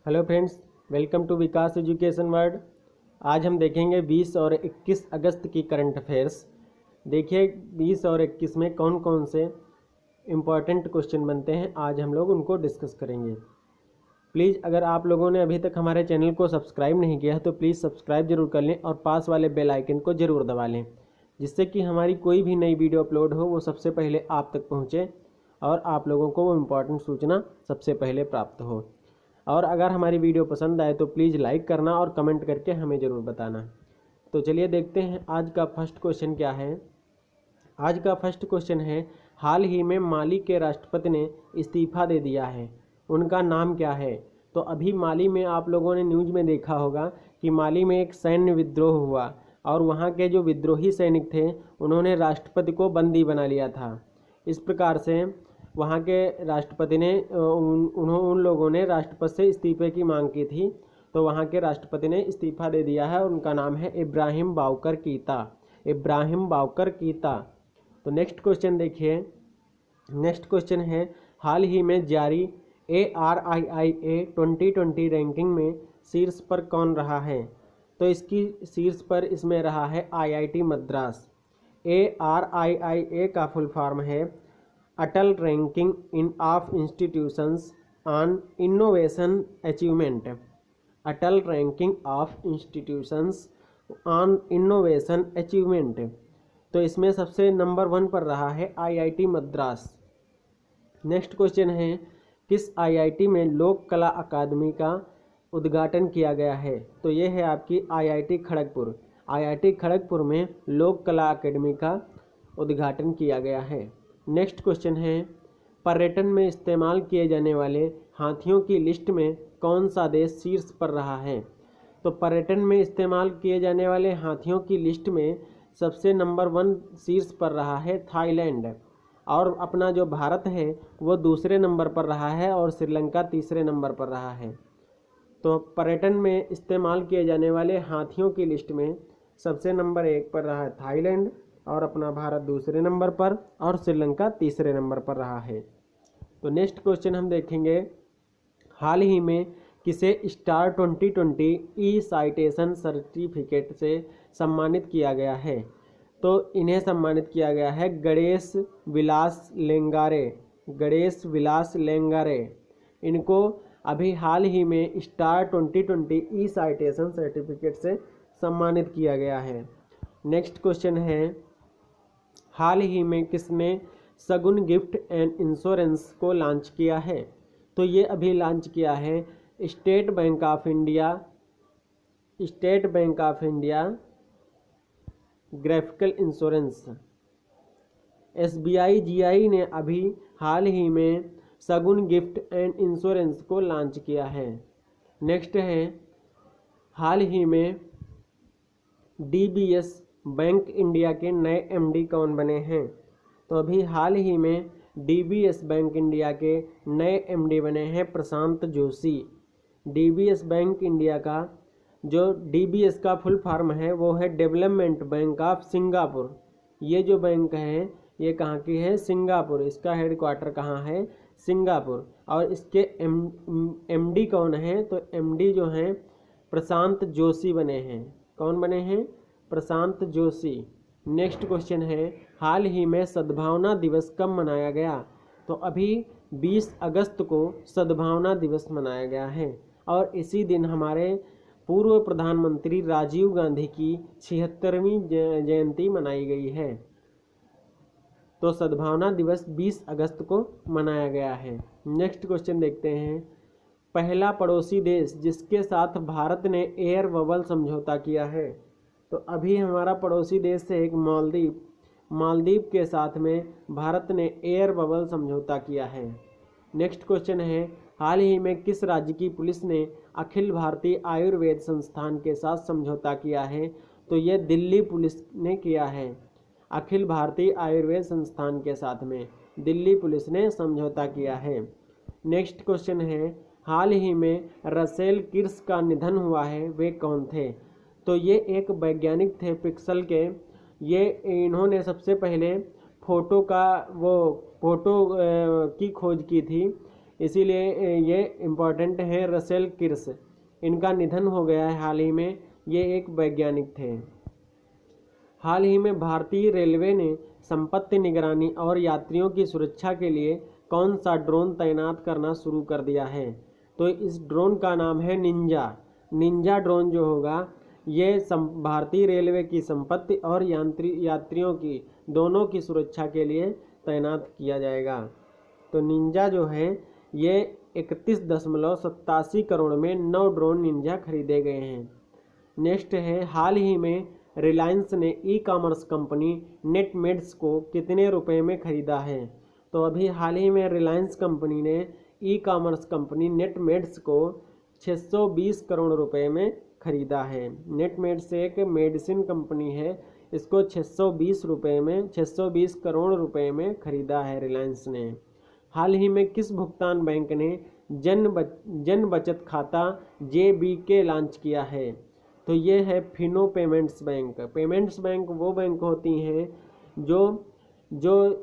Hello friends, welcome to Vikas education world. आज हम देखेंगे 20 और 21 अगस्त की करंट अफेयर्स। देखिए 20 और 21 में कौन कौन से इम्पॉर्टेंट क्वेश्चन बनते हैं, आज हम लोग उनको डिस्कस करेंगे। प्लीज़ अगर आप लोगों ने अभी तक हमारे चैनल को सब्सक्राइब नहीं किया है तो प्लीज़ सब्सक्राइब जरूर कर लें और पास वाले बेल आइकन को ज़रूर दबा लें, जिससे कि हमारी कोई भी नई वीडियो अपलोड हो वो सबसे पहले आप तक पहुँचे और आप लोगों को वो इम्पॉर्टेंट सूचना सबसे पहले प्राप्त हो। और अगर हमारी वीडियो पसंद आए तो प्लीज़ लाइक करना और कमेंट करके हमें ज़रूर बताना। तो चलिए देखते हैं आज का फर्स्ट क्वेश्चन क्या है। आज का फर्स्ट क्वेश्चन है, हाल ही में माली के राष्ट्रपति ने इस्तीफ़ा दे दिया है, उनका नाम क्या है। तो अभी माली में आप लोगों ने न्यूज़ में देखा होगा कि माली में एक सैन्य विद्रोह हुआ और वहाँ के जो विद्रोही सैनिक थे उन्होंने राष्ट्रपति को बंदी बना लिया था। इस प्रकार से वहाँ के राष्ट्रपति ने उन लोगों ने राष्ट्रपति से इस्तीफे की मांग की थी, तो वहाँ के राष्ट्रपति ने इस्तीफा दे दिया है। उनका नाम है इब्राहिम बाउकर कीता। इब्राहिम बाउकर कीता। तो नेक्स्ट क्वेश्चन देखिए। नेक्स्ट क्वेश्चन है, हाल ही में जारी ARIIA 2020 रैंकिंग में शीर्ष पर कौन रहा है। तो इसकी शीर्ष पर इसमें रहा है IIT मद्रास। ARIIA का फुल फॉर्म है Atal ranking in of institutions on innovation achievement. Atal ranking of institutions on innovation achievement. तो इसमें सबसे नंबर 1 पर रहा है IIT मद्रास। नेक्स्ट क्वेश्चन है, किस IIT में लोक कला अकादमी का उद्घाटन किया गया है। तो ये है आपकी IIT खड़गपुर। IIT खड़गपुर में लोक कला अकादमी का उद्घाटन किया गया है। नेक्स्ट क्वेश्चन है, पर्यटन में इस्तेमाल किए जाने वाले हाथियों की लिस्ट में कौन सा देश शीर्ष पर रहा है। तो पर्यटन में इस्तेमाल किए जाने वाले हाथियों की लिस्ट में सबसे नंबर 1 शीर्ष पर रहा है थाईलैंड, और अपना जो भारत है वो दूसरे नंबर पर रहा है और श्रीलंका तीसरे नंबर पर रहा है। तो पर्यटन में इस्तेमाल किए जाने वाले हाथियों की लिस्ट में सबसे नंबर 1 पर रहा है थाईलैंड और अपना भारत दूसरे नंबर पर और श्रीलंका तीसरे नंबर पर रहा है। तो नेक्स्ट क्वेश्चन हम देखेंगे, हाल ही में किसे स्टार 2020 ई साइटेशन सर्टिफिकेट से सम्मानित किया गया है। तो इन्हें सम्मानित किया गया है गणेश विलास लेंगारे। गणेश विलास लेंगारे, इनको अभी हाल ही में स्टार 2020 ई साइटेशन सर्टिफिकेट से सम्मानित किया गया है। नेक्स्ट क्वेश्चन है, हाल ही में किसने शगुन गिफ्ट एंड इंश्योरेंस को लॉन्च किया है। तो ये अभी लॉन्च किया है state bank of India. State bank of India graphical insurance. SBI GI ने अभी हाल ही में शगुन गिफ्ट एंड इंश्योरेंस को लॉन्च किया है। नेक्स्ट है, हाल ही में DBS बैंक इंडिया के नए MD कौन बने हैं। तो अभी हाल ही में DBS बैंक इंडिया के नए MD बने हैं प्रशांत जोशी। DBS बैंक इंडिया का जो DBS का फुल फॉर्म है वो है डेवलपमेंट बैंक ऑफ सिंगापुर। ये जो बैंक है ये कहाँ की है, सिंगापुर। इसका हेडक्वार्टर कहाँ है, सिंगापुर। और इसके MD कौन है, तो MD जो हैं प्रशांत जोशी बने हैं। कौन बने हैं, प्रशांत जोशी। नेक्स्ट क्वेश्चन है, हाल ही में सद्भावना दिवस कब मनाया गया। तो अभी 20 अगस्त को सद्भावना दिवस मनाया गया है और इसी दिन हमारे पूर्व प्रधानमंत्री राजीव गांधी की 76वीं जयंती मनाई गई है। तो सद्भावना दिवस 20 अगस्त को मनाया गया है। नेक्स्ट क्वेश्चन देखते हैं, पहला पड़ोसी देश जिसके साथ भारत ने एयर बबल समझौता किया है। तो अभी हमारा पड़ोसी देश है एक मालदीव। मालदीव के साथ में भारत ने एयर बबल समझौता किया है। नेक्स्ट क्वेश्चन है, हाल ही में किस राज्य की पुलिस ने अखिल भारतीय आयुर्वेद संस्थान के साथ समझौता किया है। तो ये दिल्ली पुलिस ने किया है। अखिल भारतीय आयुर्वेद संस्थान के साथ में दिल्ली पुलिस ने समझौता किया है। नेक्स्ट क्वेश्चन है, हाल ही में रसेल किर्स का निधन हुआ है, वे कौन थे। तो ये एक वैज्ञानिक थे पिक्सल के। ये इन्होंने सबसे पहले फोटो की खोज की थी। इसीलिए ये इम्पॉर्टेंट है। रसेल किर्स, इनका निधन हो गया है हाल ही में। ये एक वैज्ञानिक थे। हाल ही में भारतीय रेलवे ने संपत्ति निगरानी और यात्रियों की सुरक्षा के लिए कौन सा ड्रोन तैनात करना शुरू कर दिया है? तो इस ड्रोन का नाम है निंजा। निंजा ड्रोन जो होगा ये भारतीय रेलवे की संपत्ति और यात्रियों की दोनों की सुरक्षा के लिए तैनात किया जाएगा। तो निंजा जो है ये 31.87 करोड़ में 9 ड्रोन निंजा खरीदे गए हैं। नेक्स्ट है, हाल ही में रिलायंस ने ई कॉमर्स कंपनी नेटमेड्स को कितने रुपए में खरीदा है? तो अभी हाल ही में रिलायंस कंपनी ने ई कॉमर्स कंपनी नेटमेड्स को 620 करोड़ रुपए में खरीदा है। नेटमेड्स एक मेडिसिन कंपनी है, इसको 620 करोड़ रुपए में खरीदा है रिलायंस ने। हाल ही में किस भुगतान बैंक ने जन बचत खाता JBK लॉन्च किया है? तो ये है Fino payments bank. Payments bank वो बैंक होती हैं जो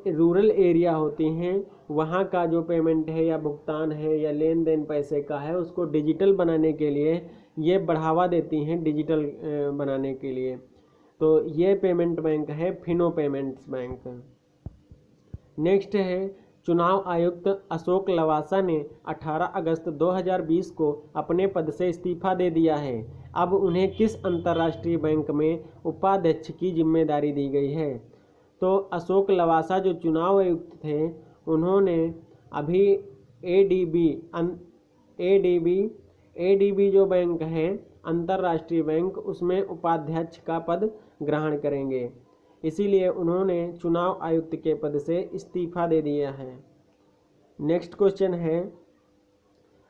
रूरल एरिया होती हैं, वहाँ का जो पेमेंट है या भुगतान है या लेन देन पैसे का है उसको डिजिटल बनाने के लिए ये बढ़ावा देती हैं, डिजिटल बनाने के लिए। तो ये पेमेंट बैंक है फिनो पेमेंट्स बैंक। नेक्स्ट है, चुनाव आयुक्त अशोक लवासा ने 18 अगस्त 2020 को अपने पद से इस्तीफा दे दिया है। अब उन्हें किस अंतर्राष्ट्रीय बैंक में उपाध्यक्ष की जिम्मेदारी दी गई है? तो अशोक लवासा जो चुनाव आयुक्त थे उन्होंने अभी एडीबी जो बैंक है अंतर्राष्ट्रीय बैंक, उसमें उपाध्यक्ष का पद ग्रहण करेंगे। इसीलिए उन्होंने चुनाव आयुक्त के पद से इस्तीफा दे दिया है। नेक्स्ट क्वेश्चन है,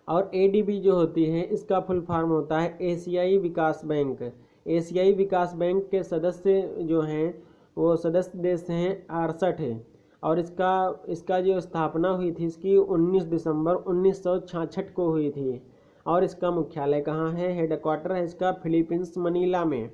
और एडीबी जो होती है इसका फुल फॉर्म होता है एशियाई विकास बैंक। एशियाई विकास बैंक के सदस्य जो हैं वो सदस्य देश हैं 68 है, और इसका जो स्थापना हुई थी इसकी 19 दिसंबर 1966 को हुई थी। और इसका मुख्यालय कहाँ है? हेडक्वार्टर है इसका फिलीपींस मनीला में।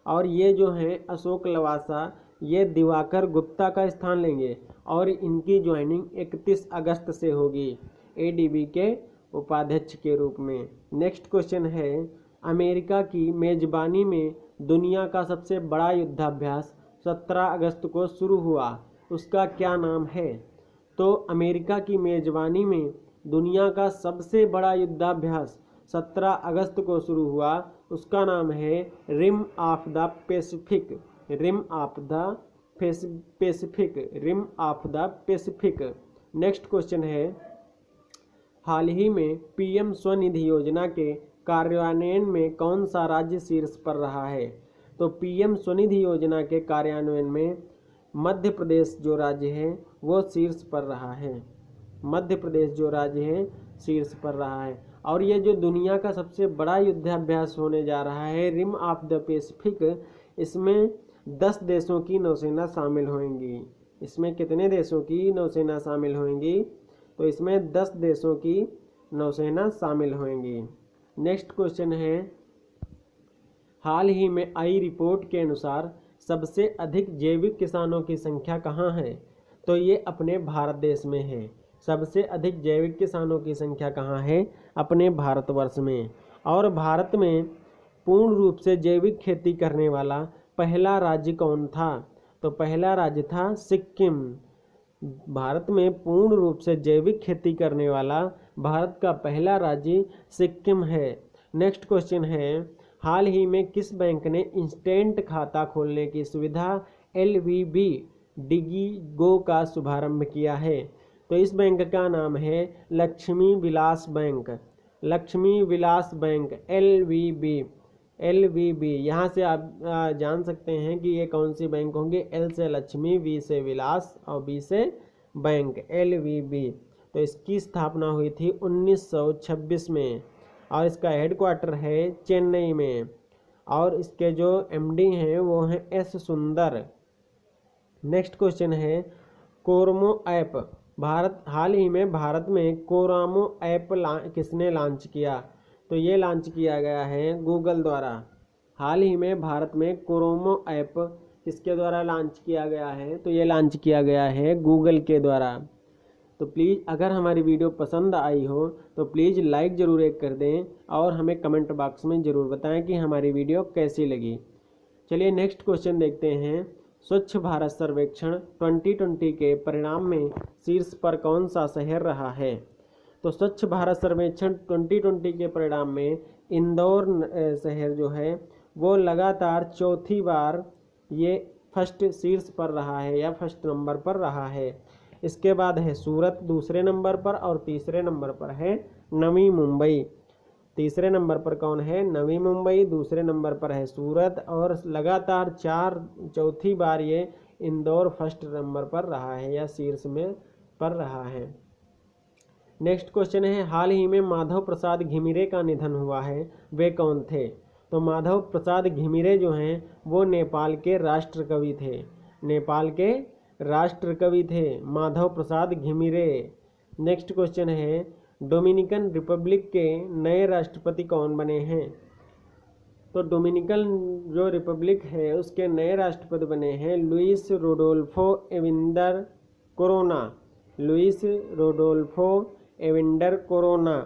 और ये जो है अशोक लवासा ये दिवाकर गुप्ता का स्थान लेंगे और इनकी ज्वाइनिंग 31 अगस्त से होगी एडीबी के उपाध्यक्ष के रूप में। नेक्स्ट क्वेश्चन है, अमेरिका की मेजबानी में दुनिया का सबसे बड़ा युद्धाभ्यास 17 अगस्त को शुरू हुआ, उसका क्या नाम है? तो अमेरिका की मेजबानी में दुनिया का सबसे बड़ा युद्धाभ्यास 17 अगस्त को शुरू हुआ, उसका नाम है rim of the Pacific. Rim of the Pacific. Next question है, हाल ही में पीएम स्वनिधि योजना के कार्यान्वयन में कौन सा राज्य शीर्ष पर रहा है? तो पीएम स्वनिधि योजना के कार्यान्वयन में मध्य प्रदेश जो राज्य है वो शीर्ष पर रहा है। मध्य प्रदेश जो राज्य है शीर्ष पर रहा है। और ये जो दुनिया का सबसे बड़ा युद्धाभ्यास होने जा रहा है रिम ऑफ द पैसिफिक, इसमें 10 देशों की नौसेना शामिल होंगी। इसमें कितने देशों की नौसेना शामिल होंगी? तो इसमें 10 देशों की नौसेना शामिल होंगी। नेक्स्ट क्वेश्चन है, हाल ही में आई रिपोर्ट के अनुसार सबसे अधिक जैविक किसानों की संख्या कहाँ है? तो ये अपने भारत देश में है। सबसे अधिक जैविक किसानों की संख्या कहाँ है? अपने भारतवर्ष में। और भारत में पूर्ण रूप से जैविक खेती करने वाला पहला राज्य कौन था? तो पहला राज्य था सिक्किम। भारत में पूर्ण रूप से जैविक खेती करने वाला भारत का पहला राज्य सिक्किम है। नेक्स्ट क्वेश्चन है, हाल ही में किस बैंक ने इंस्टेंट खाता खोलने की सुविधा LVB डिजिगो का शुभारंभ किया है? तो इस बैंक का नाम है Lakshmi Vilas bank. Lakshmi Vilas bank LVB। यहाँ से आप जान सकते हैं कि ये कौन सी बैंक होंगे। L से लक्ष्मी, V से विलास और B से बैंक, LVB। तो इसकी स्थापना हुई थी 1926 में और इसका हेडक्वार्टर है चेन्नई में। और इसके जो MD हैं वो हैं S सुंदर। नेक्स्ट क्वेश्चन है, कोरमो ऐप हाल ही में भारत में कोरामो ऐप किसने लॉन्च किया? तो ये लॉन्च किया गया है गूगल द्वारा। हाल ही में भारत में कोरोमो ऐप किसके द्वारा लॉन्च किया गया है? तो ये लॉन्च किया गया है गूगल के द्वारा। तो प्लीज़ अगर हमारी वीडियो पसंद आई हो तो प्लीज़ लाइक ज़रूर एक कर दें और हमें कमेंट बॉक्स में ज़रूर बताएं कि हमारी वीडियो कैसी लगी। चलिए नेक्स्ट क्वेश्चन देखते हैं। स्वच्छ भारत सर्वेक्षण 2020 के परिणाम में शीर्ष पर कौन सा शहर रहा है? तो स्वच्छ भारत सर्वेक्षण 2020 के परिणाम में इंदौर शहर जो है वो लगातार चौथी बार ये फर्स्ट शीर्ष पर रहा है या फर्स्ट नंबर पर रहा है। इसके बाद है सूरत दूसरे नंबर पर और तीसरे नंबर पर है नवी मुंबई। तीसरे नंबर पर कौन है? नवी मुंबई। दूसरे नंबर पर है सूरत और लगातार चौथी बार ये इंदौर फर्स्ट नंबर पर रहा है या शीर्ष में पर रहा है। नेक्स्ट क्वेश्चन है, हाल ही में माधव प्रसाद घिमिरे का निधन हुआ है, वे कौन थे? तो माधव प्रसाद घिमिरे जो हैं वो नेपाल के राष्ट्रकवि थे। नेपाल के राष्ट्रकवि थे माधव प्रसाद घिमिरे। नेक्स्ट क्वेश्चन है, डोमिनिकन रिपब्लिक के नए राष्ट्रपति कौन बने हैं? तो डोमिनिकन जो रिपब्लिक है उसके नए राष्ट्रपति बने हैं Luis Rodolfo Abinader Corona. Luis Rodolfo Abinader Corona.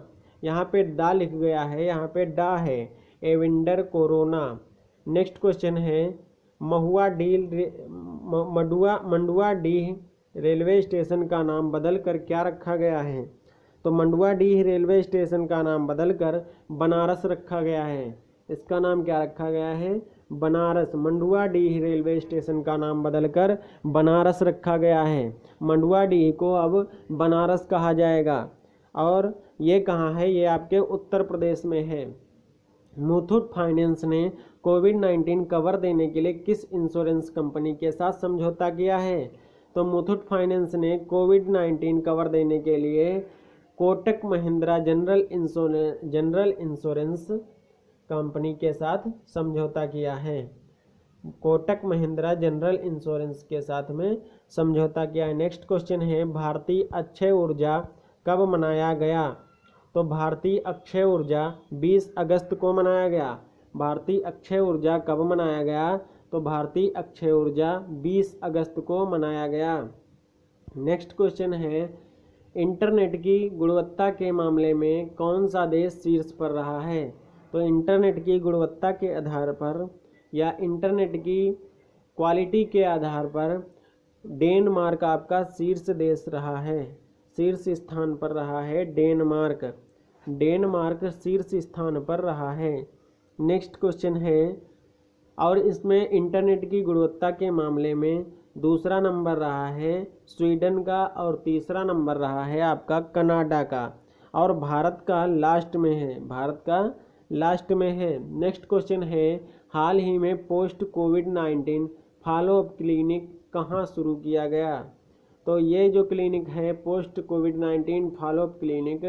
यहाँ पे डा लिख गया है, यहाँ पे डा है, एविंडर कोरोना। नेक्स्ट क्वेश्चन है, मंडुआडीह रेलवे स्टेशन का नाम बदलकर क्या रखा गया है? तो मंडुआडीह रेलवे स्टेशन का नाम बदलकर बनारस रखा गया है। इसका नाम क्या रखा गया है? बनारस। मंडुआडीह रेलवे स्टेशन का नाम बदलकर बनारस रखा गया है। मंडुआडीह को अब बनारस कहा जाएगा। और ये कहाँ है? ये आपके उत्तर प्रदेश में है। मुथूट फाइनेंस ने कोविड-19 कवर देने के लिए किस इंश्योरेंस कंपनी के साथ समझौता किया है? तो मुथूट फाइनेंस ने कोविड-19 कवर देने के लिए Kotak Mahindra general insurance company के साथ समझौता किया है। कोटक महिंद्रा जनरल इंश्योरेंस के साथ में समझौता किया है। नेक्स्ट क्वेश्चन है, भारतीय अक्षय ऊर्जा कब मनाया गया? तो भारतीय अक्षय ऊर्जा 20 अगस्त को मनाया गया। भारतीय अक्षय ऊर्जा कब मनाया गया? तो भारतीय अक्षय ऊर्जा 20 अगस्त को मनाया गया। नेक्स्ट क्वेश्चन है, इंटरनेट की गुणवत्ता के मामले में कौन सा देश शीर्ष पर रहा है? तो इंटरनेट की गुणवत्ता के आधार पर या इंटरनेट की क्वालिटी के आधार पर डेनमार्क आपका शीर्ष देश रहा है, शीर्ष स्थान पर रहा है डेनमार्क। डेनमार्क शीर्ष स्थान पर रहा है। नेक्स्ट क्वेश्चन है, और इसमें इंटरनेट की गुणवत्ता के मामले में दूसरा नंबर रहा है स्वीडन का और तीसरा नंबर रहा है आपका कनाडा का, और भारत का लास्ट में है, भारत का लास्ट में है। नेक्स्ट क्वेश्चन है, हाल ही में पोस्ट कोविड-19 फॉलोअप क्लिनिक कहाँ शुरू किया गया? तो ये जो क्लिनिक है पोस्ट कोविड-19 फॉलोअप क्लिनिक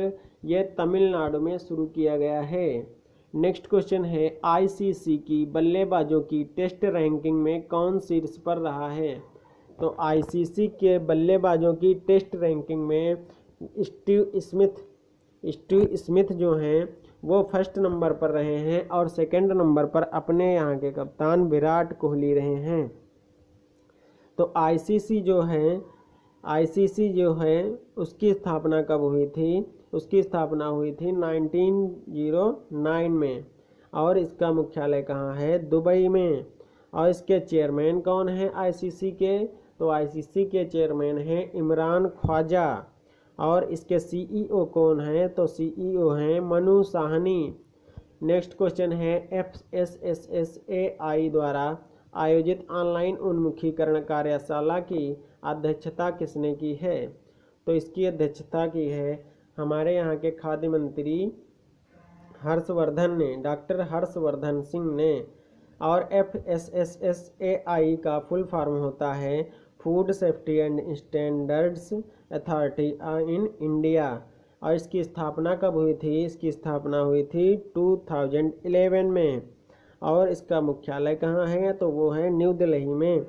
ये तमिलनाडु में शुरू किया गया है। नेक्स्ट क्वेश्चन है, आईसीसी की बल्लेबाजों की टेस्ट रैंकिंग में कौन शीर्ष पर रहा है? तो आईसीसी के बल्लेबाजों की टेस्ट रैंकिंग में स्टीव स्मिथ जो हैं वो फर्स्ट नंबर पर रहे हैं और सेकंड नंबर पर अपने यहाँ के कप्तान विराट कोहली रहे हैं। तो आईसीसी जो है उसकी स्थापना कब हुई थी? उसकी स्थापना हुई थी 1909 में, और इसका मुख्यालय कहाँ है? दुबई में। और इसके चेयरमैन कौन है आईसीसी के? तो आईसीसी के चेयरमैन हैं इमरान ख्वाजा। और इसके सीईओ कौन है? तो सीईओ हैं मनु साहनी। नेक्स्ट क्वेश्चन है, FSSAI द्वारा आयोजित ऑनलाइन उन्मुखीकरण कार्यशाला की अध्यक्षता किसने की है? तो इसकी अध्यक्षता की है हमारे यहाँ के खाद्य मंत्री हर्षवर्धन ने, डॉक्टर हर्षवर्धन सिंह ने। और FSSAI का फुल फॉर्म होता है food safety and standards authority in India. और इसकी स्थापना कब हुई थी? इसकी स्थापना हुई थी 2011 में। और इसका मुख्यालय कहाँ है? तो वो है न्यू दिल्ली में।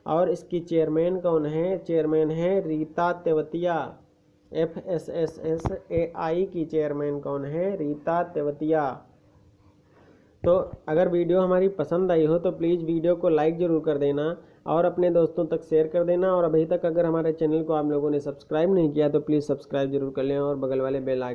और इसकी चेयरमैन कौन है? चेयरमैन है रीता तेवतिया। FSSAI की चेयरमैन कौन है? रीता तेवतिया। तो अगर वीडियो हमारी पसंद आई हो तो प्लीज़ वीडियो को लाइक ज़रूर कर देना और अपने दोस्तों तक शेयर कर देना। और अभी तक अगर हमारे चैनल को आप लोगों ने सब्सक्राइब नहीं किया तो प्लीज़ सब्सक्राइब जरूर कर लें और बगल वाले बेल आइकन